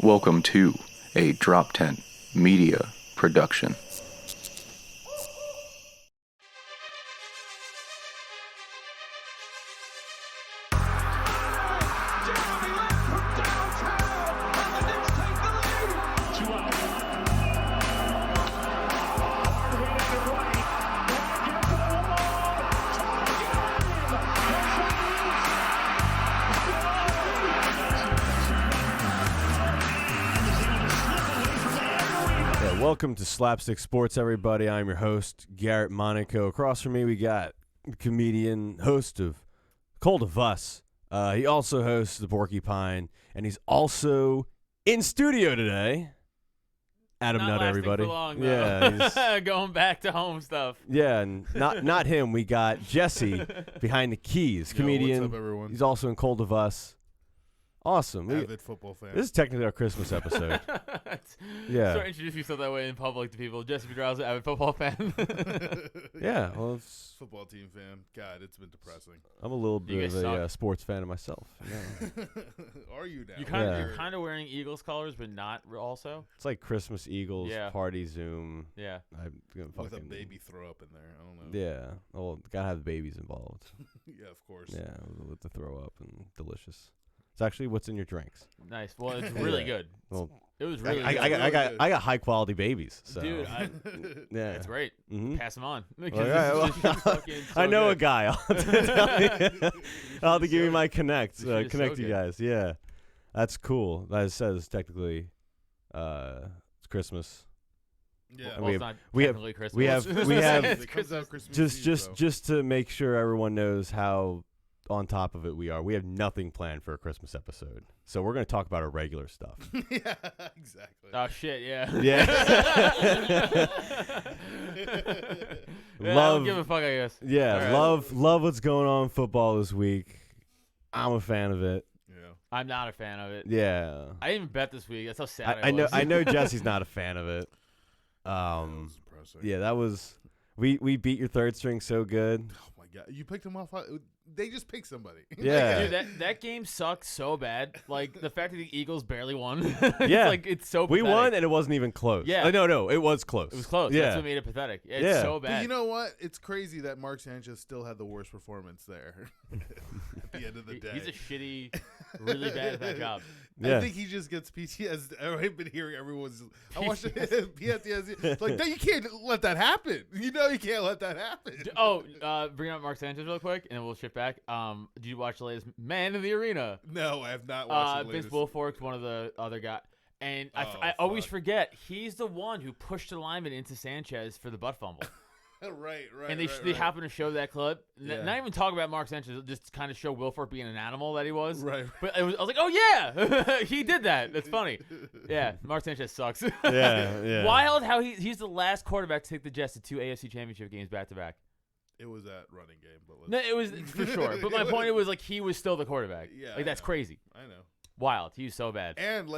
Welcome to a DropTent Media Production. Welcome to Slapstick Sports, everybody. I'm your host, Garrett Monaco. Across from me, we got the comedian, host of Cold of Us. He also hosts The Porcupine, and he's also in studio today. Adam Nutt, everybody. For long, yeah, he's going back to home stuff. Yeah, and not him. We got Jesse behind the keys, comedian. What's up, everyone? He's also in Cold of Us. Awesome. Avid football fan. This is technically our Christmas episode. Yeah. So introduce yourself that way in public to people. Jesse Pedraza, avid football fan. Yeah. Well, it's football team fan. God, it's been depressing. I'm a little bit of a sports fan of myself. Yeah. Are you now? You're kind of wearing Eagles colors, but not also. It's like Christmas Eagles party Zoom. Yeah. I'm gonna with a baby throw up in there. I don't know. Yeah. Well, gotta have the babies involved. Yeah, of course. Yeah, with the throw up and delicious. It's actually what's in your drinks. Nice. Well, it's really good. Well, it was really. I got high quality babies. So. Dude, yeah, it's great. Mm-hmm. Pass them on. I know a guy. I'll have to give you my connect you guys. Yeah, that's cool. That says technically, it's Christmas. Yeah, well, it's not technically Christmas. We have Christmas just to make sure everyone knows how on top of it we are. We have nothing planned for a Christmas episode, so we're going to talk about our regular stuff. Yeah, exactly. Oh shit, yeah. Yeah. I don't give a fuck, I guess. Yeah, right. Love what's going on in football this week. I'm a fan of it. Yeah, I'm not a fan of it. Yeah, I didn't even bet this week. That's how sad I know Jesse's not a fan of it. That was impressive. Yeah, that was we beat your third string so good. Oh my god, you picked him off. They just picked somebody. Yeah, dude, that game sucked so bad. Like the fact that the Eagles barely won. Yeah, it's so. We pathetic. won and it wasn't even close. Yeah, no, it was close. It was close. Yeah, that's what made it pathetic. It's so bad. But you know what? It's crazy that Mark Sanchez still had the worst performance there. At the end of the day, he's a shitty, really bad at that job. Yeah. I think he just gets PTSD. I've been hearing everyone's. I watched PTSD. Like, no, you can't let that happen. You know, you can't let that happen. Bring up Mark Sanchez real quick, and then we'll shift back. Did you watch the latest Man in the Arena? No, I have not watched the latest. Vince Wilfork's one of the other guys. And I always forget, he's the one who pushed the lineman into Sanchez for the butt fumble. Right. And they happen to show that clip. Yeah. Not even talk about Mark Sanchez, just kind of show Wilfork being an animal that he was. Right. But I was like, oh, yeah, he did that. That's funny. Yeah, Mark Sanchez sucks. Yeah. Wild how he's the last quarterback to take the Jets to 2 AFC Championship games back-to-back. It was that running game. But no, it was for sure. But my point, it was like he was still the quarterback. Yeah. Like, that's crazy. I know. Wild. He was so bad. And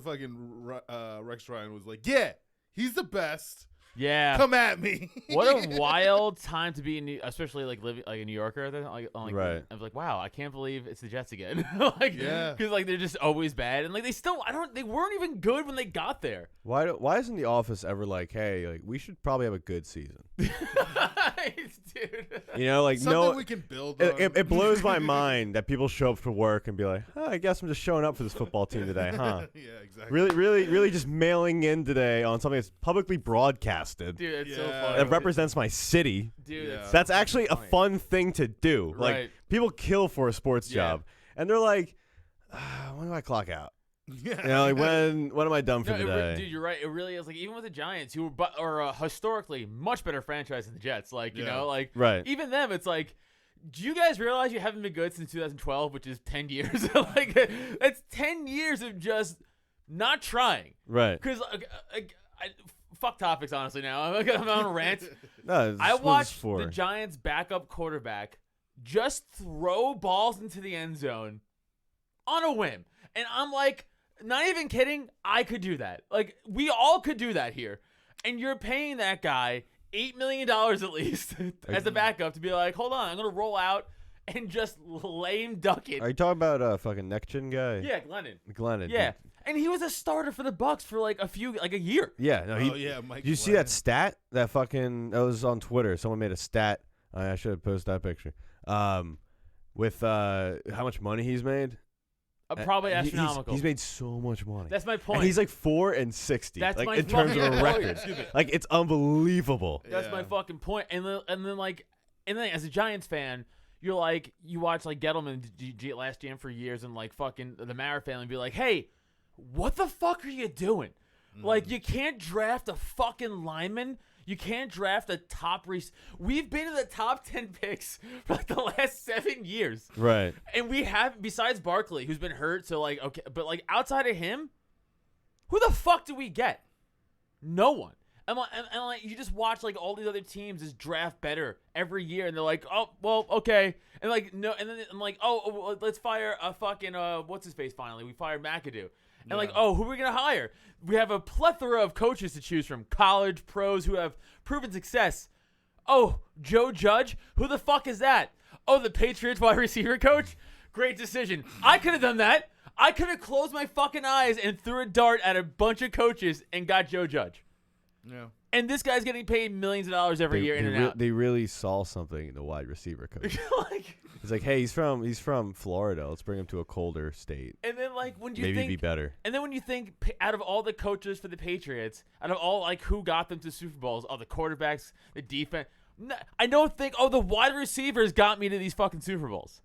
fucking Rex Ryan was like, yeah, he's the best. Yeah, come at me. What a wild time to be especially living like a New Yorker. Right. I was like, wow, I can't believe it's the Jets again. Because they're just always bad, and they weren't even good when they got there. Why isn't the office ever like, hey, we should probably have a good season? Dude. You know, something we can build on. It blows my mind that people show up for work and be like, I guess I'm just showing up for this football team today, huh? Yeah, exactly. Really just mailing in today on something that's publicly broadcasted. Dude, it's so funny. It represents my city. Dude, that's actually a fun thing to do. Right. Like, people kill for a sports job, and they're like, when do I clock out? Yeah. You know, when am I done for today? Dude, you're right. It really is. Like, even with the Giants, who are historically much better franchise than the Jets. Like, you know, right. Even them, it's like, do you guys realize you haven't been good since 2012, which is 10 years? It's 10 years of just not trying. Right. Because fuck topics, honestly, now. I'm on a rant. No, I watched the Giants' backup quarterback just throw balls into the end zone on a whim. And I'm like, not even kidding, I could do that. Like, we all could do that here. And you're paying that guy $8 million at least as a backup to be like, hold on, I'm going to roll out and just lame duck it. Are you talking about fucking neck chin guy? Yeah, Glennon. Glennon. Yeah. And he was a starter for the Bucks for like a year. Yeah, no, Mike. Did you see that stat? That was on Twitter. Someone made a stat. I should have posted that picture. With how much money he's made. Probably astronomical. He's made so much money. That's my point. And he's like 4-60. That's like my in terms of a record. Excuse me. Like it's unbelievable. That's my fucking point. And then as a Giants fan, you're like, you watch like Gettleman last GM for years and like fucking the Mara family and be like, hey, what the fuck are you doing? Like, you can't draft a fucking lineman. You can't draft a top We've been in the top 10 picks for like the last 7 years. Right. And we have, besides Barkley, who's been hurt, so like, okay, but like outside of him, who the fuck do we get? No one. And like you just watch like all these other teams just draft better every year, and they're like, oh well, okay, and like no, and then I'm like, oh, let's fire a fucking what's his face? Finally, we fired McAdoo, and like, oh, who are we gonna hire? We have a plethora of coaches to choose from, college pros who have proven success. Oh, Joe Judge, who the fuck is that? Oh, the Patriots wide receiver coach. Great decision. I could have done that. I could have closed my fucking eyes and threw a dart at a bunch of coaches and got Joe Judge. Yeah. And this guy's getting paid millions of dollars every year in and out. They really saw something in the wide receiver coach. Like, He's like, hey, he's from Florida. Let's bring him to a colder state. and then like when you Maybe think, be better. and then when you think out of all the coaches for the Patriots, out of all like who got them to Super Bowls, all the quarterbacks, the defense, I don't think the wide receivers got me to these fucking Super Bowls.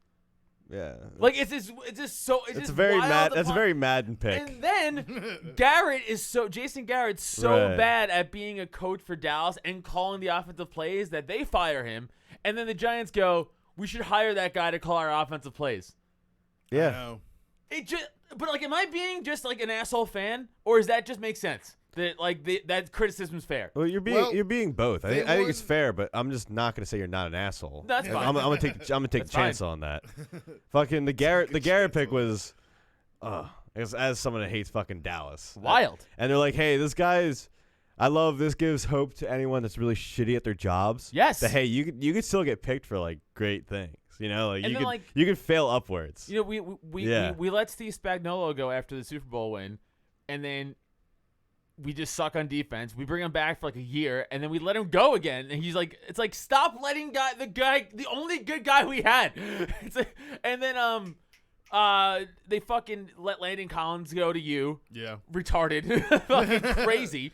Yeah. Like it's just so it's That's just a very wild mad. to That's a find- very Madden pick. And then Jason Garrett's so Right. bad at being a coach for Dallas and calling the offensive plays that they fire him. And then the Giants go, we should hire that guy to call our offensive plays. Yeah. But like, am I being just like an asshole fan, or does that just make sense that like that criticism's fair? Well, you're being both. I think it's fair, but I'm just not gonna say you're not an asshole. That's fine. I'm gonna take the chance on that. Fucking the Garrett pick was, as someone that hates fucking Dallas, Wild. And they're like, hey, I love this. Gives hope to anyone that's really shitty at their jobs. Yes. That hey, you could still get picked for like great things. You know, like And you could fail upwards. You know, we let Steve Spagnuolo go after the Super Bowl win, and then we just suck on defense. We bring him back for like a year, and then we let him go again. And he's like, it's like, stop letting the only good guy we had. It's like, and then they fucking let Landon Collins go to you. Yeah. Retarded. Fucking crazy.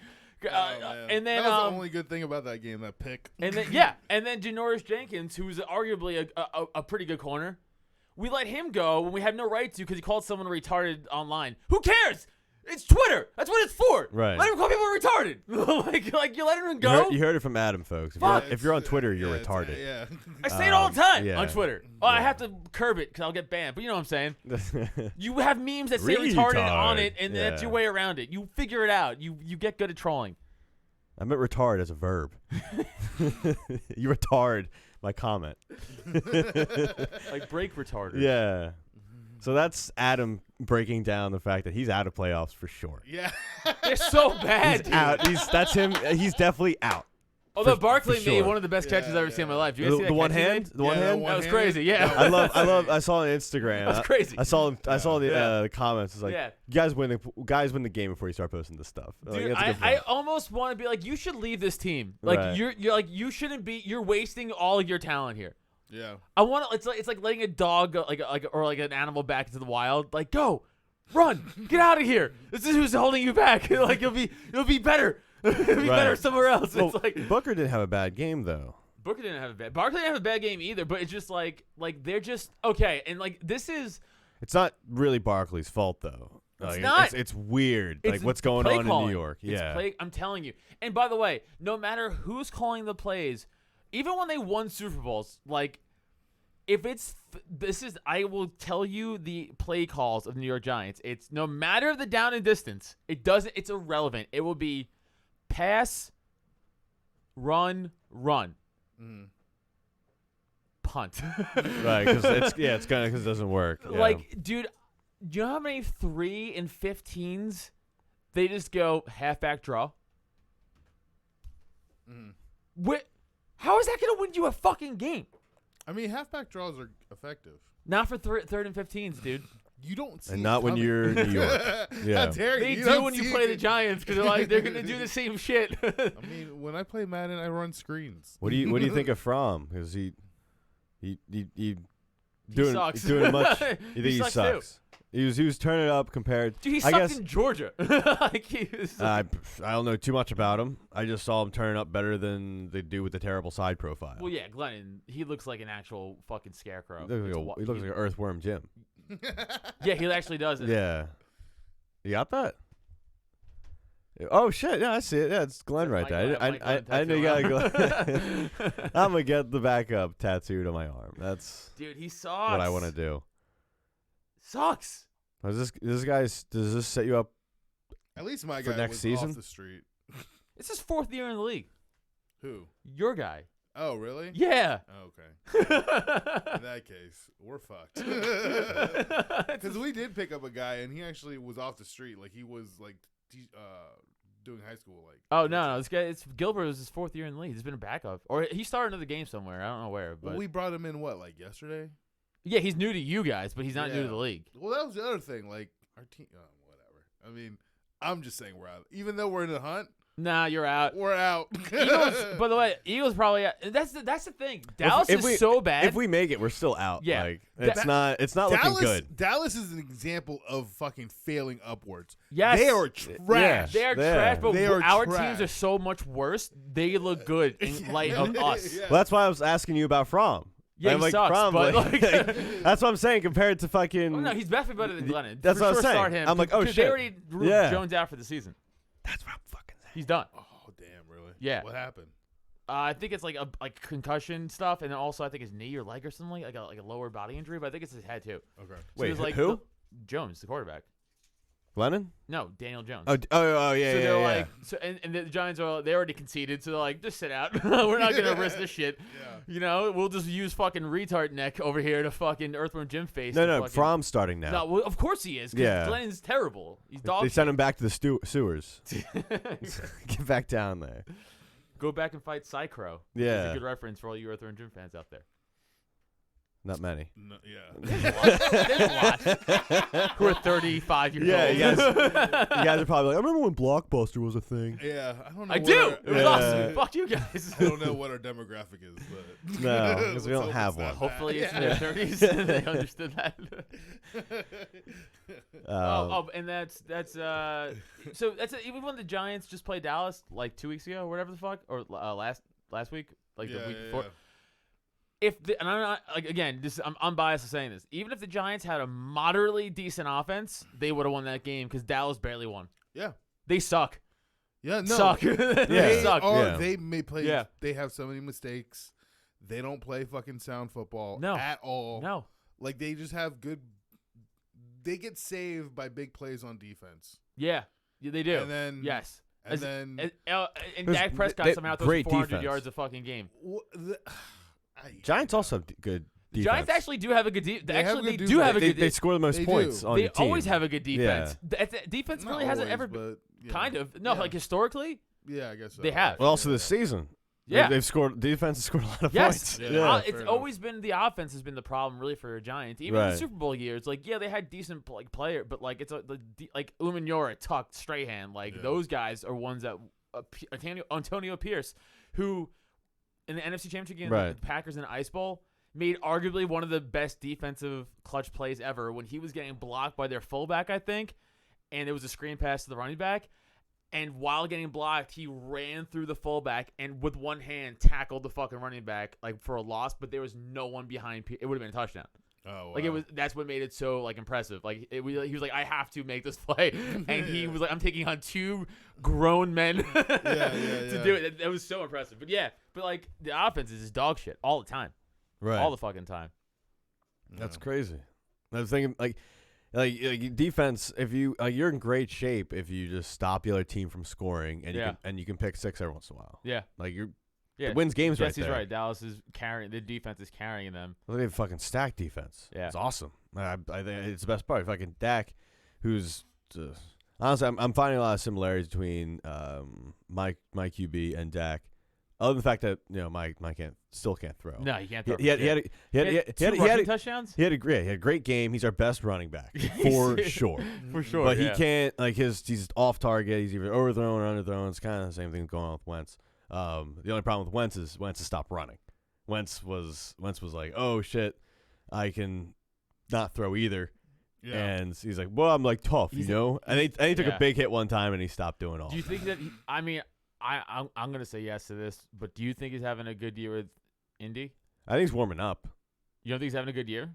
And then that was the only good thing about that game, that pick. and then Janoris Jenkins, who's arguably a pretty good corner, we let him go when we had no right to because he called someone retarded online. Who cares? It's Twitter. That's what it's for. Right. Let him call people retarded. like you let him go. You heard it from Adam, folks. If you're on Twitter, you're retarded. Yeah. I say it all the time yeah. on Twitter. Oh, I have to curb it because I'll get banned. But you know what I'm saying. You have memes that say retarded on it, and that's your way around it. You figure it out. You get good at trolling. I meant retard as a verb. You retard my comment. Like break retarded. Yeah. So that's Adam breaking down the fact that he's out of playoffs for sure. Yeah. They're so bad, dude. Out. That's him. He's definitely out. Although Barkley for made sure. one of the best catches I've ever seen in my life. Did you guys see that The one catch he hand. made? The one hand. That was crazy. Yeah. I love. I saw on Instagram. That's crazy. I saw the comments. It's like, Yeah. guys win the game before you start posting this stuff. Dude, Like, I almost want to be like, you should leave this team. Like Right. you're like, you shouldn't be. You're wasting all of your talent here. Yeah. I want to. It's like letting a dog go, or an animal back into the wild. Like go, run, get out of here. This is who's holding you back. Like you'll be better. You'll be better somewhere else. Well, It's like Booker didn't have a bad game though. Booker didn't have a bad. Barkley didn't have a bad game either. But it's just like they're just okay. And like this is. It's not really Barkley's fault though. It's not. It's weird. It's like what's going play on calling. in New York. It's Yeah. I'm telling you. And by the way, no matter who's calling the plays, even when they won Super Bowls, like if I will tell you the play calls of the New York Giants. It's no matter the down and distance. It's irrelevant. It will be pass, run, punt. Right, because it's kind of because it doesn't work. Yeah. Like, dude, do you know how many 3 and 15s they just go halfback draw? How is that going to win you a fucking game? I mean, halfback draws are effective. Not for third and 15s, dude. You don't see And it not when coming. you're in New York. Yeah. How dare They you? do don't when you see play it. the Giants because they're like they're gonna do the same shit. I mean, when I play Madden, I run screens. What do you think of Fromm? Because he sucks. He's doing much. You He think he sucks, sucks? He was turning it up compared. Dude, he I sucked guess in Georgia. Like he was. I don't know too much about him. I just saw him turning up better than they do with the terrible side profile. Well, yeah, Glennon. He looks like an actual fucking scarecrow. He looks like an Earthworm Jim. Yeah, he actually does it. Yeah. You got that? Oh shit! Yeah, I see it. Yeah, it's Glenn right there. I know you got Glenn. I'm gonna get the backup tattooed on my arm. That's Dude, he sucks. what I want to do. Sucks. Does this set you up? At least my For guy next was season? off the street. It's his 4th year in the league. Who? Your guy. Oh, really? Yeah. Oh, okay. In that case, we're fucked. Because we did pick up a guy, and he actually was off the street. Like, he was, like, doing high school. Like. Oh, no. This guy, Gilbert was his 4th year in the league. He's been a backup. Or he started another game somewhere. I don't know where. But Well, we brought him in, like, yesterday? yeah, he's new to you guys, but he's not new to Yeah. the league. Well, that was the other thing. Like, our team, whatever. I mean, I'm just saying we're out. Even though we're in the hunt, Nah, you're out. we're out. Eagles, by the way, Eagles probably. That's the thing. Dallas is so bad. If we make it, we're still out. Yeah. Like, it's not looking good. Dallas is an example of fucking failing upwards. Yes. They are trash. They are Yeah. trash, but They are our trash. teams are so much worse. They look good in light of us. Yeah. Well, that's why I was asking you about Fromm. Yeah, I'm he like, sucks, Fromm, but like, like, that's what I'm saying compared to fucking. oh, no, he's definitely better than Glennon. That's for what I'm sure saying. Start him. I'm like, oh, 'Cause shit. They already ruled Yeah. Jones out for the season. That's what I'm fucking saying. He's done. Oh damn, really? Yeah. What happened? I think it's like like concussion stuff, and then also I think his knee or leg or something like a lower body injury. But I think it's his head too. Okay. So Wait, there's, like, who? Jones, the quarterback. Lennon? No, Daniel Jones. Oh, yeah, so yeah, they're yeah. like, so and the Giants they already conceded, so they're like, just sit out. We're not gonna risk this shit. Yeah. You know, we'll just use fucking retard neck over here to fucking Earthworm Jim face. No, to no, fucking, Fromm's starting now. No, well, of course he is. 'Cause Yeah. Glennon's terrible. He's dog. They shit. sent him back to the sewers. Get back down there. Go back and fight Psychro. Yeah. It's a good reference for all you Earthworm Jim fans out there. Not many. No, yeah. There's a lot who are 35 years Yeah, old. you guys are probably like, I remember when Blockbuster was a thing. Yeah. I don't know. I what do. our- It was Yeah. awesome. Fuck you guys. I don't know what our demographic is, but No, 'cause we let's don't hope have it's not one. Hopefully it's that. in their 30s. They understood that. And that's so that's even when the Giants just played Dallas like 2 weeks ago or whatever the fuck, or last week, like the week before. Yeah. And I'm not like again, I'm unbiased in saying this. Even if the Giants had a moderately decent offense, they would have won that game because Dallas barely won. Yeah. They suck. Yeah. No. Suck. Yeah. They suck. Yeah. They may play. Yeah. They have so many mistakes. They don't play fucking sound football No. at all. No. Like they just have good. They get saved by big plays on defense. Yeah, they do. And then yes. And then And Dak Prescott they- somehow throws great 400 defense. yards a fucking game. Giants also have good The defense. Giants actually do have a good defense. They have Actually, good they do have a They good defense. score the most They points do. on They your team. always have a good defense. Yeah. Defense Not really hasn't always, ever but, yeah. kind of. No, Yeah. like historically, Yeah, I guess so. They have. Well, also this season. yeah. They've scored. The defense has scored a lot of Yes, points. Yeah. It's fair enough. always been the offense has been the problem really for the Giants. Even in the Right. Super Bowl years, like they had decent like player, but like it's like Umanura, Tuck, Strahan, like Yeah. those guys are ones that Antonio Pierce, who in the NFC Championship game, Right. the Packers in the Ice Bowl, made arguably one of the best defensive clutch plays ever when he was getting blocked by their fullback, I think, and it was a screen pass to the running back. And while getting blocked, he ran through the fullback and with one hand tackled the fucking running back like for a loss, but there was no one behind. It would have been a touchdown. Oh, Like it was. That's what made it so like impressive. Like he was like, I have to make this play, and he was like, I'm taking on two grown men to do it. It was so impressive. But yeah, like the offense is just dog shit all the time, Right. all the fucking time. That's crazy. I was thinking like defense. If you're in great shape if you just stop the other team from scoring and you can pick six every once in a while. Yeah, Like yeah. it wins games right Jesse's there. right. Dallas is carrying. The defense is carrying them. Well, they have fucking stacked defense. Yeah. It's awesome. I think it's the best part. Fucking Dak, who's honestly, I'm finding a lot of similarities between my QB and Dak. Other than the fact that Mike still can't throw. No, he can't throw. He had two rushing touchdowns. He had a great game. He's our best running back for sure. For sure. But he can't he's off target. He's either overthrown or underthrown. It's kind of the same thing going on with Wentz. The only problem with Wentz is stopped running. Wentz was like, oh shit, I can not throw either. Yeah. And he's like, well, I'm like tough, And he took a big hit one time and he stopped doing all. Do you think that? I'm gonna say yes to this, but do you think he's having a good year with Indy? I think he's warming up. You don't think he's having a good year?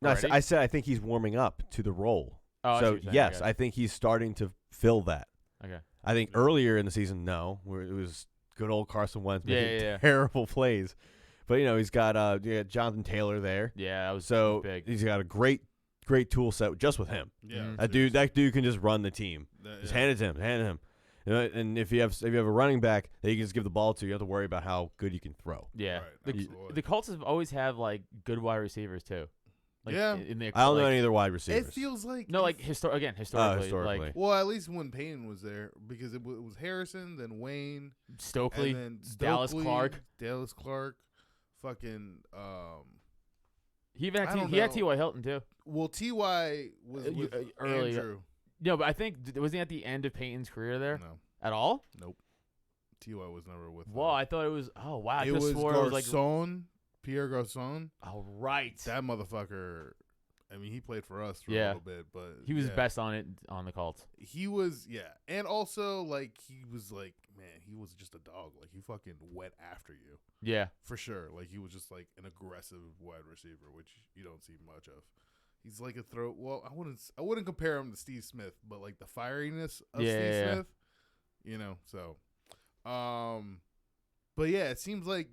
No, I said I think he's warming up to the role. Oh, so yes, I think he's starting to fill that. Okay. I think earlier in the season, where it was good old Carson Wentz making terrible plays. But he's got Jonathan Taylor there. Yeah, that was big. He's got a great tool set just with him. Yeah, that dude can just run the team. Just hand it to him. And if you have a running back that you can just give the ball to, you don't have to worry about how good you can throw. Yeah, right, the Colts have always had like good wide receivers too. Like, I don't know any other wide receivers. It feels like historically. Well, at least when Payton was there, because it was Harrison, then Wayne, Stokely, and then Dallas Clark, fucking. He had T.Y. Hilton too. Well, T.Y. was with early. Andrew. No, but I think wasn't he at the end of Payton's career there? No, at all. Nope. T.Y. was never with. Whoa, I thought it was. Oh wow, it was Garcon, Pierre Garcon. Oh right, that motherfucker. I mean, he played for us for a little bit, but he was best on the Colts. He was, and also he was just a dog. Like he fucking went after you. Yeah, for sure. Like he was just like an aggressive wide receiver, which you don't see much of. He's like a throw. Well, I wouldn't compare him to Steve Smith, but like the fieriness of Steve Smith, So, but it seems like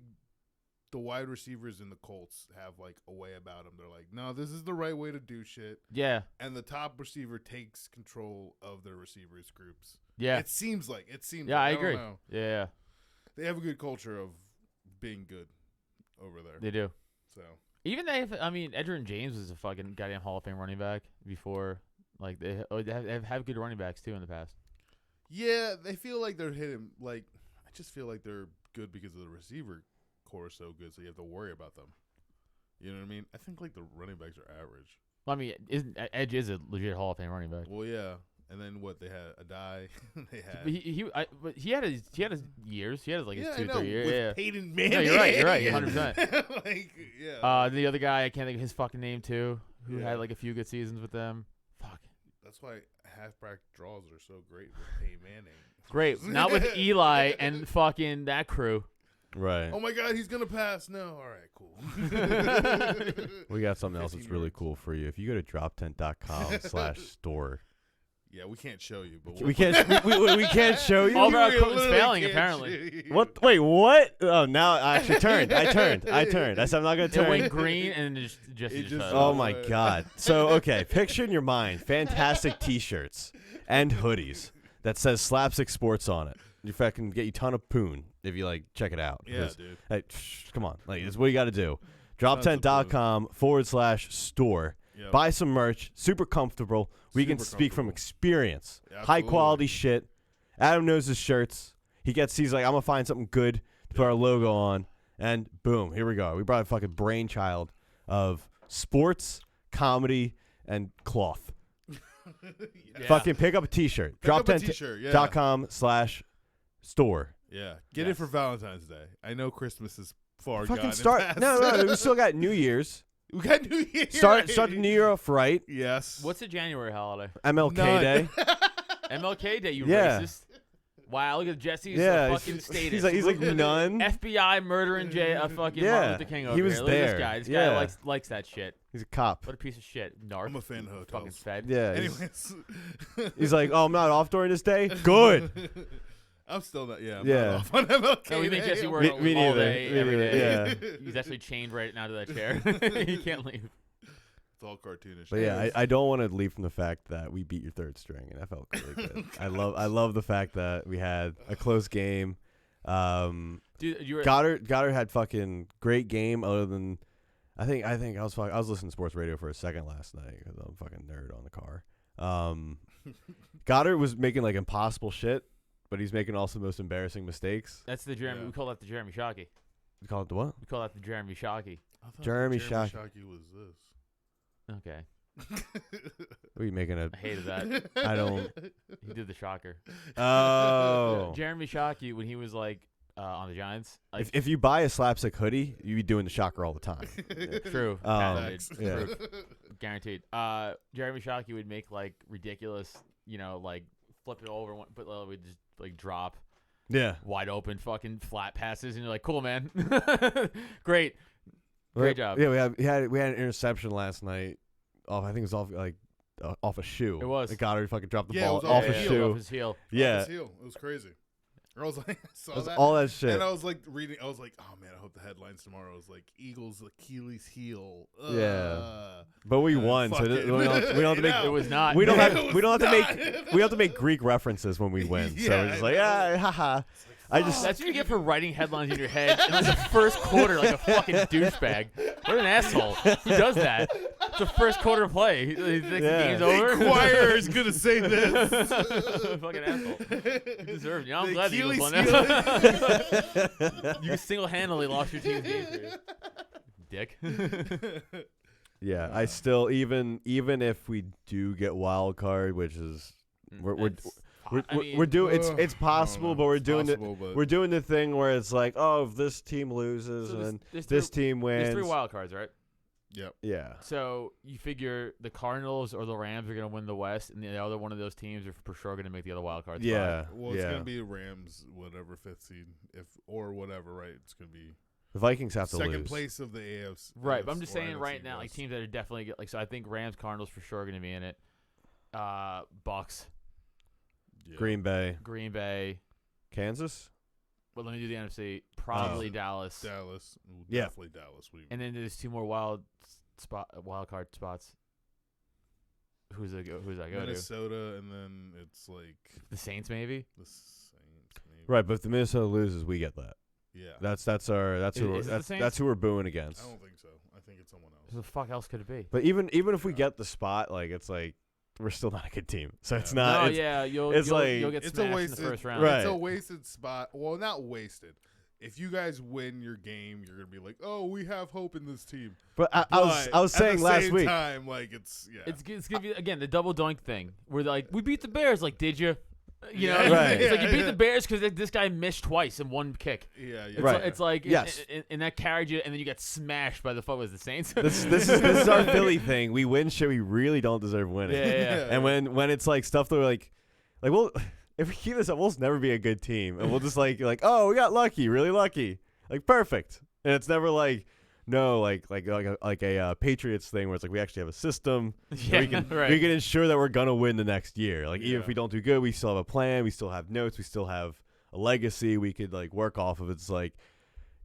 the wide receivers in the Colts have like a way about them. They're like, no, this is the right way to do shit. Yeah. And the top receiver takes control of their receivers groups. Yeah. It seems like. Yeah, I agree. Yeah. They have a good culture of being good over there. They do. So. Even Edgerrin James was a fucking goddamn Hall of Fame running back before. Like they have good running backs too in the past. Yeah, they feel like they're hitting. Like I just feel like they're good because of the receiver core is so good, so you have to worry about them. You know what I mean? I think like the running backs are average. Well, I mean, Edge is a legit Hall of Fame running back. Well, yeah. And then what they had a die. They had. But he had his years. He had his 2-3 years. With Peyton Manning. No, you're right. 100%. The other guy I can't think of his fucking name too, who had like a few good seasons with them. Fuck. That's why halfback draws are so great with Peyton Manning. Great, not with Eli and fucking that crew. Right. Oh my God, he's gonna pass. No, all right, cool. We got something else that's really cool for you. If you go to droptent.com/store. Yeah, we can't show you, but we can't show you. All of our equipment's failing, apparently. What? Wait, what? Oh, now I actually turned. I said I'm not gonna turn. It went green and then just oh my God. So okay, picture in your mind fantastic T-shirts and hoodies that says Slapstick Sports on it. You fucking get you a ton of poon if you check it out. Yeah, dude. Hey, come on, it's what you got to do. DropTent.com/store. Yep. Buy some merch. Super comfortable. We can speak from experience. Yeah, high quality shit. Adam knows his shirts. He's like, I'm gonna find something good to put our logo on, and boom, here we go. We brought a fucking brainchild of sports, comedy, and cloth. Fucking pick up a T-shirt. DropTent.com/store. Yeah, get it for Valentine's Day. I know Christmas is far fucking gone. Start. No, we still got New Year's. We got New Year. Start the New Year off right. Yes. What's the January holiday? MLK Day. MLK Day, you racist. Wow, look at Jesse's fucking status. He's like none. FBI murdering fucking Martin Luther King over he was here. there. Look at this guy. This guy likes that shit. He's a cop. What a piece of shit. Narc. I'm a fan of hotels. Fucking fed. Yeah. Anyways. He's like, oh, I'm not off during this day? Good. I'm still not. Yeah. I'm not off on MLK. No, we make Jesse work all day, every day. Yeah. He's actually chained right now to that chair. He can't leave. It's all cartoonish. But yeah, I don't want to leave from the fact that we beat your third string, and that felt really good. I love the fact that we had a close game. Dude, Goddard had fucking great game. Other than, I think I was listening to sports radio for a second last night because I'm a fucking nerd on the car. Goddard was making impossible shit, but he's making also the most embarrassing mistakes. That's the Jeremy. Yeah. We call that the Jeremy Shockey. You call it the what? We call that the Jeremy Shockey. I thought Jeremy Shockey Shockey. was Okay. this. What are you making a? I hated that. I don't. He did the shocker. Oh. Jeremy Shockey when he was like on the Giants. Like, If you buy a slapstick hoodie, you'd be doing the shocker all the time. true. Facts. Yeah. Guaranteed. Jeremy Shockey would make like ridiculous, like flip it over, but would just like drop Yeah. wide open fucking flat passes, and you're like, cool, man. Great job. Yeah, we had an interception last night. I think it was off a shoe. It was. The Goddard fucking dropped the Yeah, it ball was off off a his shoe. Off his heel. Yeah. Off his heel. It was crazy. I was like, I saw That's that. all that shit. And I was like reading. I was like, oh man, I hope the headlines tomorrow is like Eagles Achilles heel. Yeah. But we won, so we don't have to make. It was not. We don't have We to make Greek references when we win. So Yeah, we're just I like, know. haha. I just That's what you get for writing headlines in your head in like the first quarter, like a fucking douchebag. What an asshole! Who does that? It's the first quarter play. He thinks the game's over. Inquirer is gonna say this. Fucking asshole. You deserve it. I'm The glad the Eagles won Achilles that. You single-handedly lost your team's game. Dick. yeah. I still even if we do get wild card, which is we're doing it's possible, but we're doing we're doing the thing where it's like, oh, if this team loses and this team wins. There's 3 wild cards, right? Yep. Yeah. So you figure the Cardinals or the Rams are going to win the West, and the other one of those teams are for sure going to make the other wild card spot. Yeah. Well, it's yeah. gonna be Rams, whatever 5th seed, or whatever, right? It's gonna be The Vikings have to second lose. place of the AFC. Right, but I'm just saying NFC right now, like West. teams that are definitely get, like, so I think Rams, Cardinals for sure are going to be in it. Bucks, Yeah. Green Bay, Kansas. but let me do the NFC. Probably Dallas, Dallas. Ooh, Yeah. Definitely Dallas. and then there's 2 more wild card spots. Who's that go to? Minnesota, and then it's like The Saints, maybe. the Saints, maybe. Right, but if the Minnesota loses, we get that. Yeah. That's Is it the Saints? that's who we're booing against. I don't think so. I think it's someone else. Who the fuck else could it be? But even if we Yeah. get the spot, like it's like we're still not a good team. So it's Yeah. not. No, it's, yeah, you'll it's like- you'll get It's a smashed in the wasted first round. Right. It's a wasted spot. Well, not wasted. If you guys win your game, you're gonna be like, "Oh, we have hope in this team." But I was But saying at the last same week. time, like it's It's gonna be again the double doink thing. Where they're like, we beat the Bears. Like, did you? You know, Yeah. Right. It's like you beat Yeah. the Bears because this guy missed twice in one kick. yeah, It's Right. like, it's like Yes. and that carried you, and then you got smashed by the the Saints. This is our Philly thing. We win shit we really don't deserve winning. yeah. And when it's like stuff that we're like well, if we keep this up, we'll never be a good team, and we'll just like oh, we got lucky, really lucky, like perfect. And it's never like no, like a Patriots thing where it's like we actually have a system. Yeah, we can right. we can ensure that we're gonna win the next year. Like even Yeah. if we don't do good, we still have a plan. We still have notes. We still have a legacy we could like work off of. It's like,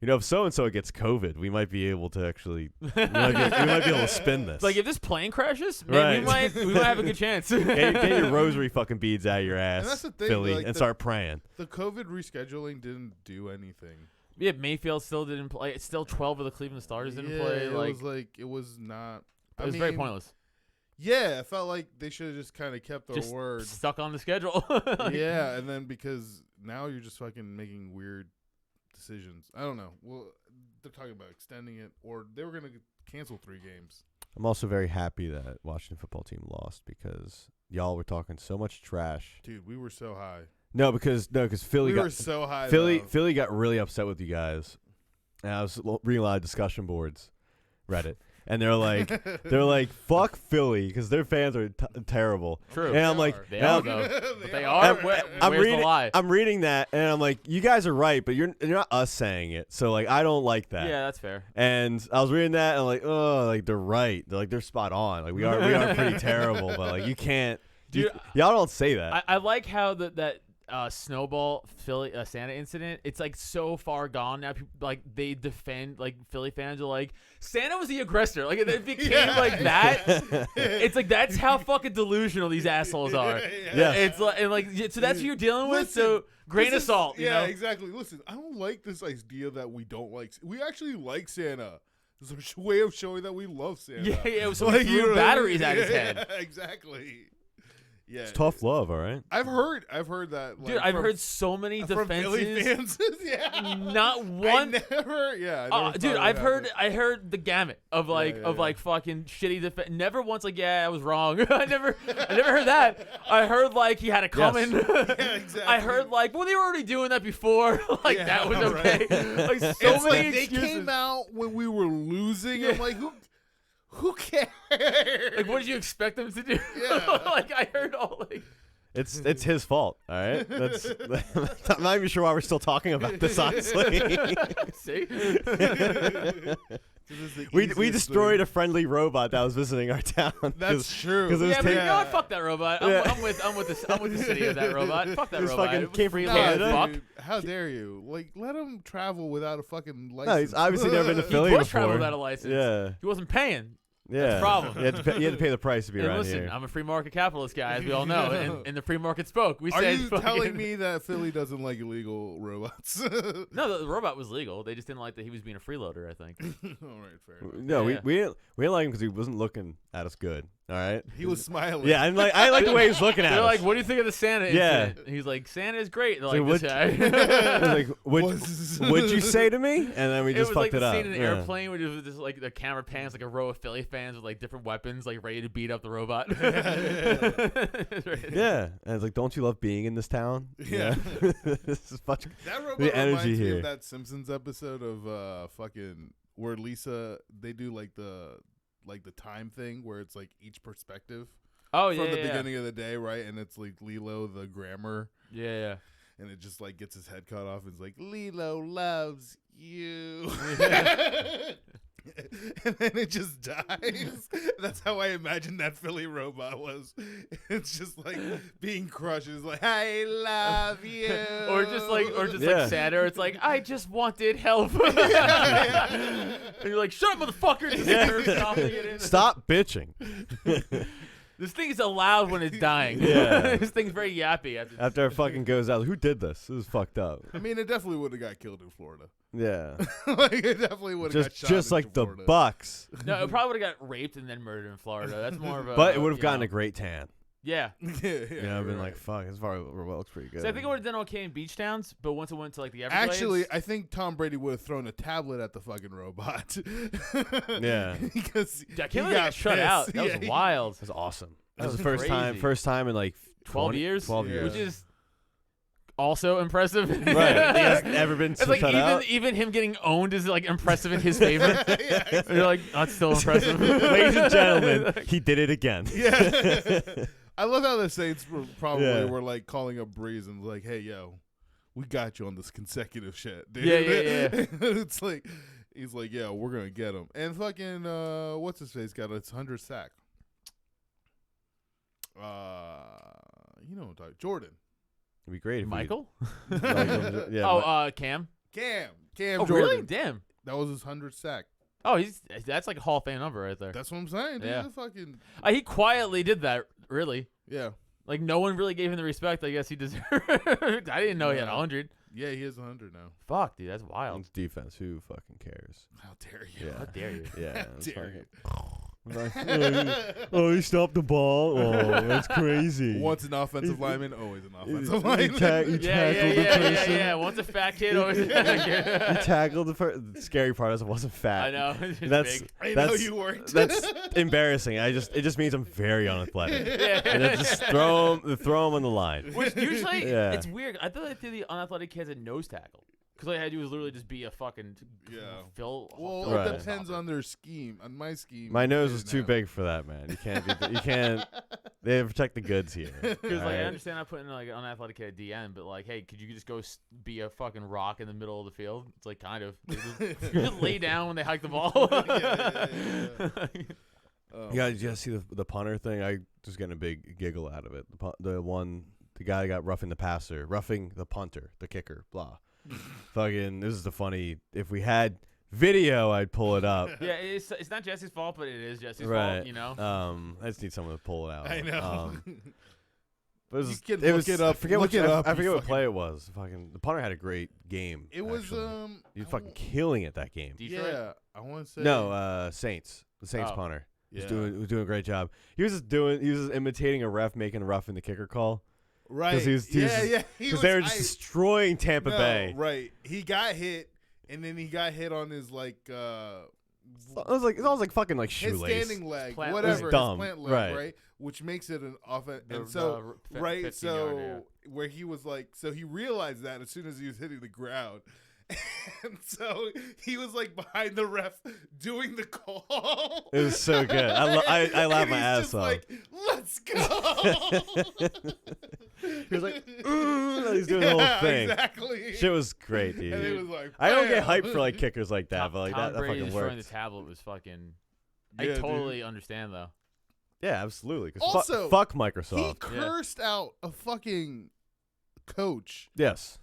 if so and so gets COVID, we might be able to actually we might be able to spin this. It's like if this plane crashes, man, Right. we might have a good chance. Get your rosary fucking beads out of your ass, And that's the thing, Philly, like, and the- start praying. The COVID rescheduling didn't do anything. Yeah, Mayfield still didn't play. It's still 12 of the Cleveland Starters didn't Yeah, play. it was not. It was very pointless. Yeah, it felt like they should have just kind of kept their Just word. stuck on the schedule. Yeah, and then because now you're just fucking making weird decisions. I don't know. Well, they're talking about extending it, or they were gonna cancel 3 games. I'm also very happy that Washington football team lost because y'all were talking so much trash. Dude, we were so high. No, because Philly We got were so high. Philly though. Philly got really upset with you guys. And I was reading a lot of discussion boards, Reddit, and they're like fuck Philly because their fans are terrible. True. And I'm like, They and are I'm- though. But they are. are. I'm- Where's I'm the reading lie? I'm reading that and I'm like, you guys are right, but you're not us saying it. So like I don't like that. Yeah, that's fair. And I was reading that and I'm like, oh, like they're right. They're spot on. Like we are pretty terrible, but like you can't. Dude, y'all don't say that. I like how that snowball Philly Santa incident. It's like so far gone now. People, like they defend like Philly fans are like Santa was the aggressor. Like it became like that. It's like that's how fucking delusional these assholes are. Yeah. It's like and like so that's what you're dealing with. So grain of salt. Yeah, You know? exactly. Listen, I don't like this idea that we don't like. We actually like Santa. It's a way of showing that we love Santa. Yeah. So Like, he you know threw what I mean? batteries at his head. Yeah, exactly. Yeah, It's tough love, all right? I've heard that. Like, Dude, I've heard so many from Philly defenses. fans. Yeah, Not one. Dude, I heard the gamut of like fucking shitty defense. Never once like, yeah, I was wrong. I never heard that. I heard like he had it coming. Yeah, exactly. I heard like, well, they were already doing that before. Like that was okay. Right. Like so It's many like they excuses. came out when we were losing. Yeah. I'm like, who cares? Like, what did you expect them to do? Yeah. Like I heard all like. It's his fault, all right? That's I'm not even sure why we're still talking about this, honestly. See? we destroyed a friendly robot that was visiting our town. That's true. It was Yeah, but you taking- know what? Fuck that robot. I'm with the city of that robot. Fuck that This robot. fucking It was came from free Canada? love. Fuck. Dude, how dare you? Like, let him travel without a fucking license. No, he's obviously never been to He Philly was before. traveling without a license. Yeah. He wasn't paying. Yeah. That's the problem. You had to pay the price to be And around listen, here. I'm a free market capitalist guy, as we all know, and the free market spoke. We Are said, you fucking- telling me that Philly doesn't like illegal robots? No, the robot was legal. They just didn't like that he was being a freeloader, I think. All right, fair enough. No, Yeah. we didn't like him because he wasn't looking at us good. All right. He was smiling. Yeah, I like the way he was looking at They're us. like, what do you think of the Santa Yeah. incident? He's like, Santa is great. They're So like, this what- guy. I was like, what'd you say to me? And then we It just was like fucked the it up. scene in the Yeah. airplane where it was just like the camera pans like a row of Philly fans with like different weapons, like ready to beat up the robot. Yeah, and it's like, don't you love being in this town? Yeah. This is much. That robot The energy reminds me here. of that Simpsons episode of fucking where Lisa they do like the time thing where it's like each perspective Oh from yeah, the yeah, beginning of the day, right? And it's like Lilo the grammar, yeah. and it just like gets his head cut off. And it's like Lilo loves you. And then it just dies. That's how I imagine that Philly robot was. It's just like being crushed. It's like, I love you. Or just like Yeah. sadder. It's like, I just wanted help. And you're like, shut up, motherfucker. Just curves off to get in. Stop bitching. This thing is allowed when it's dying. Yeah. This thing's very yappy After it fucking goes out, who did this? This is fucked up. I mean, it definitely would have got killed in Florida. Yeah, Like, it definitely would have got shot just in like the Florida. Bucks, No, it probably would have got raped and then murdered in Florida. That's more of a. but it would have gotten a a great tan. Yeah. Yeah, You know, I've been you're like, right. fuck, this far looks pretty good. So I think it would have done okay in beach towns, but once it went to like the Everglades. Actually, I think Tom Brady would have thrown a tablet at the fucking robot. Yeah. I Because he can't believe it got got shut pissed. out. That Yeah, was wild. That was awesome. That That was was the crazy. first time in like 12 20 years? 12 Yeah. years. Which is also impressive. Right. He hasn't ever been It's like shut out. even him getting owned is like impressive in his favor. Yeah, You're like, that's still impressive. Ladies and gentlemen, he did it again. Yeah. I love how the Saints Yeah. were like calling up Breeze and like, hey, yo, we got you on this consecutive shit, dude. Yeah. It's like, he's like, yeah, we're going to get him. And fucking, what's his face got its 100th sack. You know what I'm talking Jordan. It'd be great if Michael? yeah. Cam. Cam Oh, Jordan. really? Damn. That was his 100th sack. Oh, that's like a Hall of Fame number right there. That's what I'm saying, dude. Yeah. The fucking, He quietly did that, really. yeah. Like, no one really gave him the respect I guess he deserved. I didn't know he had Yeah. 100. Yeah, he has 100 now. Fuck, dude, that's wild. It's defense. Who fucking cares? How dare you? Yeah. How dare you? Yeah. How it's dare fucking- you? Oh, he stopped the ball. Oh, that's crazy. Once an offensive lineman, always an He offensive lineman. he Yeah, tackled the person. yeah. Once a fat kid, always He tackled the person. The scary part is it wasn't fat. I know. It's just That's big. I know that's you weren't. that's embarrassing. It just means I'm very unathletic. Yeah. And then just throw him on the line. Which usually, Yeah. it's weird. I thought they threw the unathletic kids at nose tackle. Because all I had to do was literally just be a fucking Phil. Well, Phil Right. it depends on their scheme. On my scheme, My nose it was is too now. big for that, man. You can't. You can't. They protect the goods here. Because like I alright? understand not putting like an unathletic kid at DN, but like, hey, could you just go be a fucking rock in the middle of the field? It's like kind of. You just lay down when they hike the ball. Oh, You guys see the punter thing? I just getting a big giggle out of it. The guy that got roughing the punter, the kicker, blah. Fucking, this is the funny. If we had video, I'd pull it up. Yeah, it's not Jesse's fault, but it is Jesse's Right. fault. You know. I just need someone to pull it out. I know. But You can look it up. I forget Look what it up, I you forget what fucking- play it was. Fucking the punter had a great game. it was actually. He was I fucking won't- killing it that game. Detroit. Yeah, I want to say No, Saints. The Saints Oh. punter. He was doing a great job. He was just imitating a ref making a roughing the kicker call. Right. Because because they were just destroying Tampa Bay. Right. He got hit, and then he got hit on his like. It was like fucking like his shoelace. standing leg, Plant whatever, leg. Dumb. his plant leg, Right. which makes it an offense. The- And so, the right, 15 so yard, where he was like, so he realized that as soon as he was hitting the ground, and so he was like behind the ref doing the call. It was so good. I laughed And my he's ass just off. like, let's go. He was like, he's doing the whole thing. Exactly. Shit was great, dude. And it was like, I don't get bam. hyped for like kickers like that, but like Tom that Brady fucking destroying worked. the tablet was fucking. Yeah, I dude. totally understand though. Yeah, absolutely. 'Cause Also, fuck He Microsoft. cursed out a fucking coach, Yes.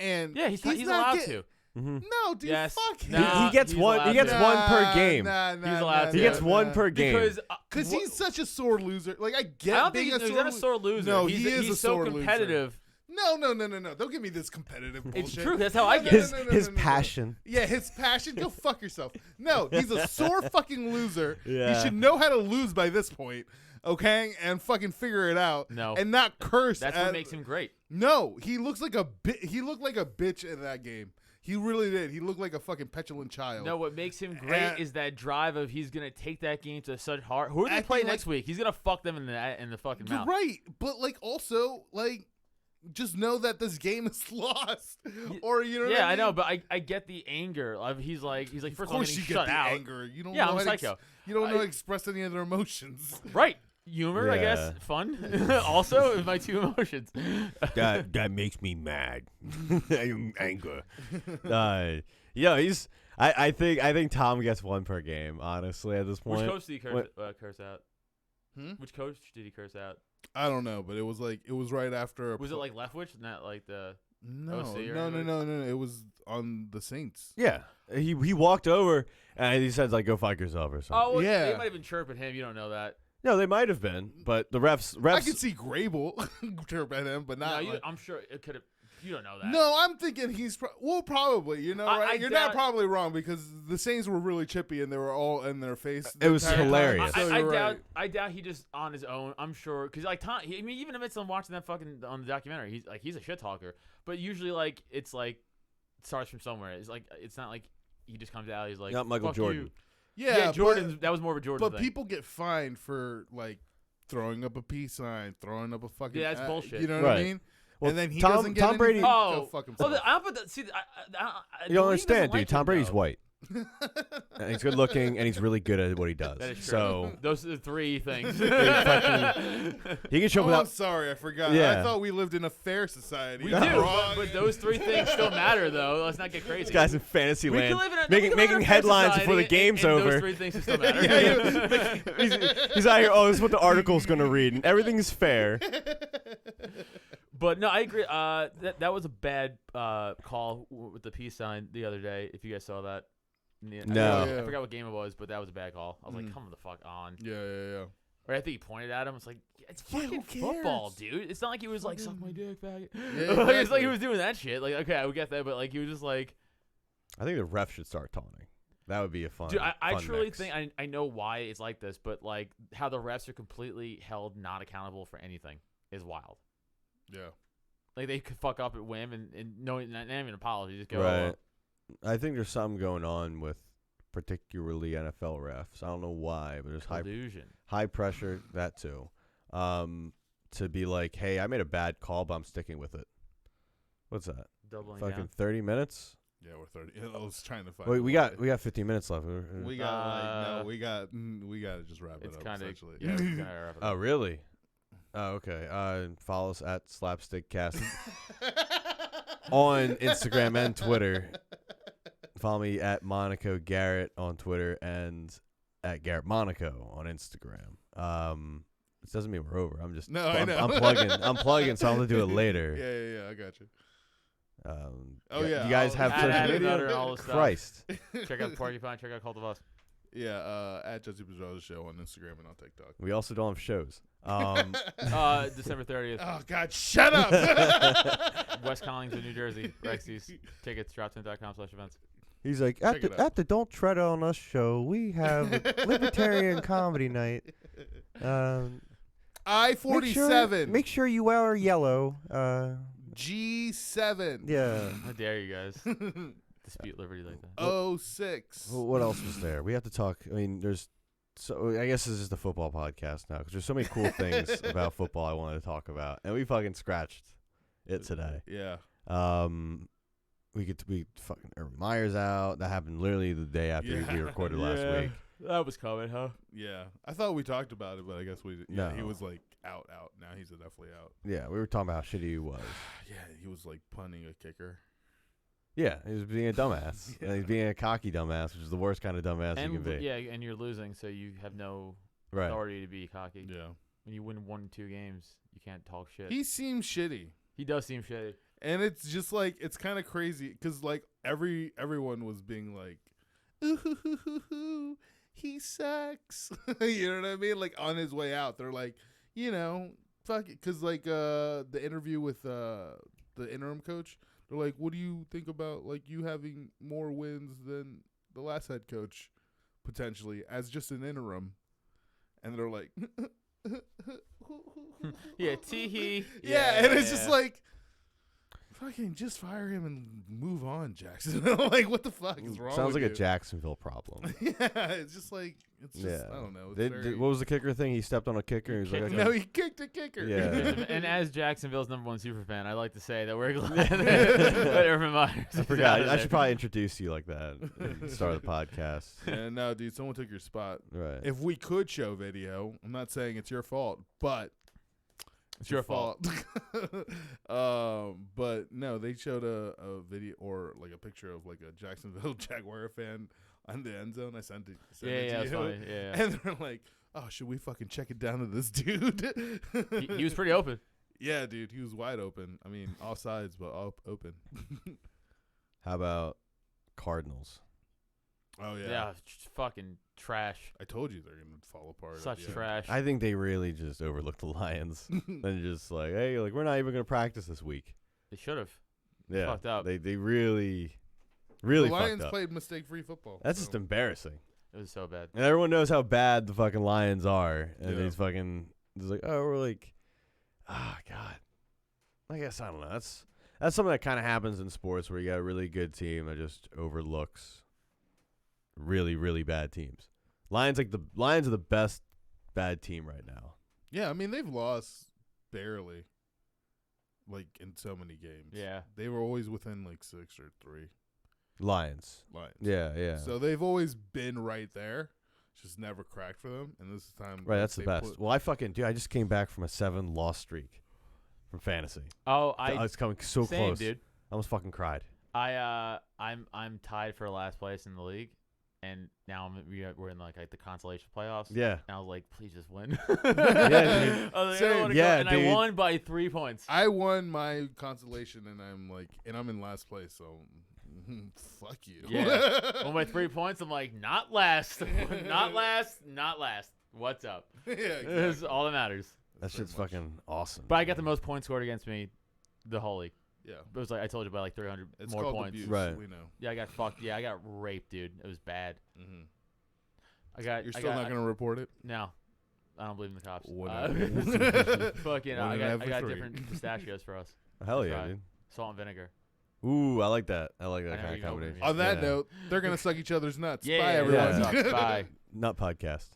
and Yeah, he's not allowed get- to. Mm-hmm. No, dude, Yes. fuck him. Nah, he gets he's one. allowed He gets to. one per game. He's allowed He to. gets one per game. Because he's such a sore loser. Like I get I don't being think he's a not a sore loser. No, he's, he is he's a so sore loser. competitive. No. Don't give me this competitive bullshit. It's true. That's how I No, get no, it. no, no, His no, no, no. passion. Yeah, his passion. Go fuck yourself. No, he's a sore fucking loser. Yeah. He should know how to lose by this point, okay? And fucking figure it out. No. and not curse. That's what makes him great. No, he looks like a he looked like a bitch in that game. He really did. He looked like a fucking petulant child. No, what makes him great And- is that drive of he's gonna take that game to such heart. Who are they Acting play like- next week? He's gonna fuck them in the fucking You're mouth. right, but like also like just know that this game is lost, or you know. Yeah, what I I know, mean? but I get the anger. Of he's like Of first of all course getting you get shut the out. anger. You don't. Yeah, know I'm how to psycho. you don't know how I- to express any other emotions. Right. Humor, I guess. Yeah. Fun. Also, is my two emotions. That makes me mad. Anger. Yeah, he's. I think Tom gets one per game. Honestly, at this point. Which coach did he curse out? Hmm? Which coach did he curse out? I don't know, but it was right after. Was it like Leftwich, not like the? no, OC or no, anybody? no, no, no? It was on the Saints. Yeah, he walked over and he said like, "Go fuck yourself" or something. Oh, well, Yeah. They might have been chirping him. You don't know that. No, they might have been, but the refs. I could see Grable chirp at him, but No, not. Like, I'm sure it could have. You don't know that. no, I'm thinking he's probably. You know, I right? You're not doubt- probably wrong because the Saints were really chippy and they were all in their face. It was the entire time, hilarious. so I you're doubt. right. I doubt he just on his own. I'm sure because like Tom. I mean, even amidst him watching that fucking on the documentary, he's a shit talker. But usually, like it's like it starts from somewhere. It's like it's not like he just comes out. He's like Not Michael "Fuck Jordan." you." Yeah, Jordan. That was more of a Jordan But thing. people get fined for like throwing up a peace sign, throwing up a fucking. Yeah, that's bullshit. You know what I Right. mean? Well, and then he Tom- doesn't get Tom Brady- anything, Oh, go fuck himself. well, I put the, see. You the don't league understand, doesn't dude. like Tom him, Brady's though. white, and he's good looking, and he's really good at what he does. That is true. So Those are the three things. he can show Oh, I'm without. sorry, I forgot. Yeah. I thought we lived in a fair society. We I'm do, wrong. but those three things still matter, though. Let's not get crazy. This guy's in fantasy We land, can live in a, making we can live in a fair headlines society, before the and- game's and over. Those three things still matter. He's out here. Oh, this is what the article's gonna read, and everything's fair. But no, I agree. That was a bad call with the peace sign the other day. If you guys saw that. No. Yeah. I forgot what game it was, but that was a bad call. I was like, Mm. come the fuck on. Yeah. Or I think he pointed at him. It's like, it's Yeah, fucking who football, cares? dude. It's not like he was like, suck my dick, faggot. Yeah, Like, it's like exactly. he was doing that shit. Like, okay, I would get that, but like he was just like, I think the ref should start taunting. That would be a fun. dude, I fun truly mix. think I know why it's like this, but like how the refs are completely held not accountable for anything is wild. Yeah. Like they could fuck up at whim and no, not even an apology, just go. Right. I think there's something going on with particularly NFL refs. I don't know why, but there's Collusion. high pressure, that too. To be like, hey, I made a bad call, but I'm sticking with it. What's that? Doubling Fucking down. 30 minutes? Yeah, we're 30. I was trying to find. Wait, a we way. got 15 minutes left. We got we got to just wrap it It's up. kind of Essentially. yeah. we kinda wrap it Oh, up. really? Oh, okay. Follow us at Slapstick Cast on Instagram and Twitter. Follow me at Monaco Garrett on Twitter and at Garrett Monaco on Instagram. This doesn't mean we're over. I'm just No, I know. I'm plugging, so I'm gonna do it later. Yeah. I got you. Oh, yeah. yeah, You guys I'll- have Add social Abby media? Nutter and all this stuff. Christ. Check out the Porcupine. Check out Cult of Us. Yeah, at Jesse Pedraza Show on Instagram and on TikTok. We also don't have shows. December 30th. Oh God, shut up! West Collington, New Jersey. Rexy's tickets, DropTent.com/events. He's like, Check it out. at the Don't Tread on Us show, we have a libertarian comedy night. I-47. Make sure you wear yellow. G7. Yeah. How dare you guys dispute liberty like that? 06. Well, what else was there? We have to talk. I mean, I guess this is the football podcast now because there's so many cool things about football I wanted to talk about, and we fucking scratched it today. Yeah. We fucking Urban Meyer's out. That happened literally the day after we recorded last week. That was coming, huh? Yeah. I thought we talked about it, but I guess we didn't. No. He was like out. Now he's definitely out. Yeah, we were talking about how shitty he was. Yeah, he was like punting a kicker. Yeah, he was being a dumbass. And he's being a cocky dumbass, which is the worst kind of dumbass you can be. Yeah, and you're losing, so you have no Right. authority to be cocky. Yeah. When you win 1 or 2 games, you can't talk shit. He seems shitty. He does seem shitty. And it's just like, it's kind of crazy because like everyone was being like, ooh, he sucks. You know what I mean? Like on his way out, they're like, you know, fuck it. Because like the interview with the interim coach, they're like, what do you think about like you having more wins than the last head coach potentially as just an interim? And they're like, Yeah, tee-hee. Yeah, and it's just like, fucking just fire him and move on, Jackson. Like, what the fuck is wrong Sounds with like you? a Jacksonville problem. Yeah, it's just like, it's just, I don't know. It's What was the kicker thing? He stepped on a kicker. And he was like, no, he kicked a kicker. Yeah. And as Jacksonville's #1 super fan, I like to say that we're glad that Urban Meyers I forgot. I should probably introduce you like that at the start of the podcast. Yeah, no, dude, someone took your spot. Right. If we could show video, I'm not saying it's your fault, but It's your fault. But no, they showed a video or like a picture of like a Jacksonville Jaguar fan on the end zone. I sent it to Yeah, you. funny. Yeah. And they're like, oh, should we fucking check it down to this dude? He was pretty open. Yeah, dude, he was wide open. I mean, all sides, but open. How about Cardinals? Oh, yeah. Yeah, fucking trash. I told you they're going to fall apart. Such trash. I think they really just overlooked the Lions and just like, hey, like we're not even gonna practice this week. They should have. Yeah, Fucked up. They really The Lions fucked up. played mistake-free football. That's so. just embarrassing. It was so bad. And everyone knows how bad the fucking Lions are, and Yeah. these fucking it's like, oh, we're like, God. I guess I don't know. That's something that kind of happens in sports where you got a really good team that just overlooks really, really bad teams. Lions are the best bad team right now. Yeah, I mean, they've lost barely, like, in so many games. Yeah. They were always within, like, 6 or 3. Lions. Yeah. So they've always been right there. Just never cracked for them. And this time. Right, that's the they best. Well, I just came back from a 7-loss streak from fantasy. Oh, It's coming so same, close. dude. I almost fucking cried. I'm tied for last place in the league, and now we're in like the consolation playoffs. Yeah. And I was like, please just win. Yeah, dude. I was like, I Same. don't wanna Yeah, go. And dude. I won by 3 points. I won my consolation, and I'm in last place, so fuck you. Yeah. Won by 3 points. I'm like, not last. Not last. What's up? Yeah, This is exactly. all that matters. That shit's fucking awesome. But I got the most points scored against me the whole league. Yeah. It was like I told you by like 300 It's more called points. abuse. Right. We know. Yeah, I got fucked. Yeah, I got raped, dude. It was bad. Mm-hmm. You're still not going to report it? No, I don't believe in the cops. Whatever. Fucking, One I and a half got for different pistachios for us. Hell yeah, Try. dude. Salt and vinegar. Ooh, I like that. I like I that never kind of even opened combination. it. On that Yeah. note, they're going to suck each other's nuts. Yeah, Bye, yeah, everyone. yeah. Bye. Nut podcast.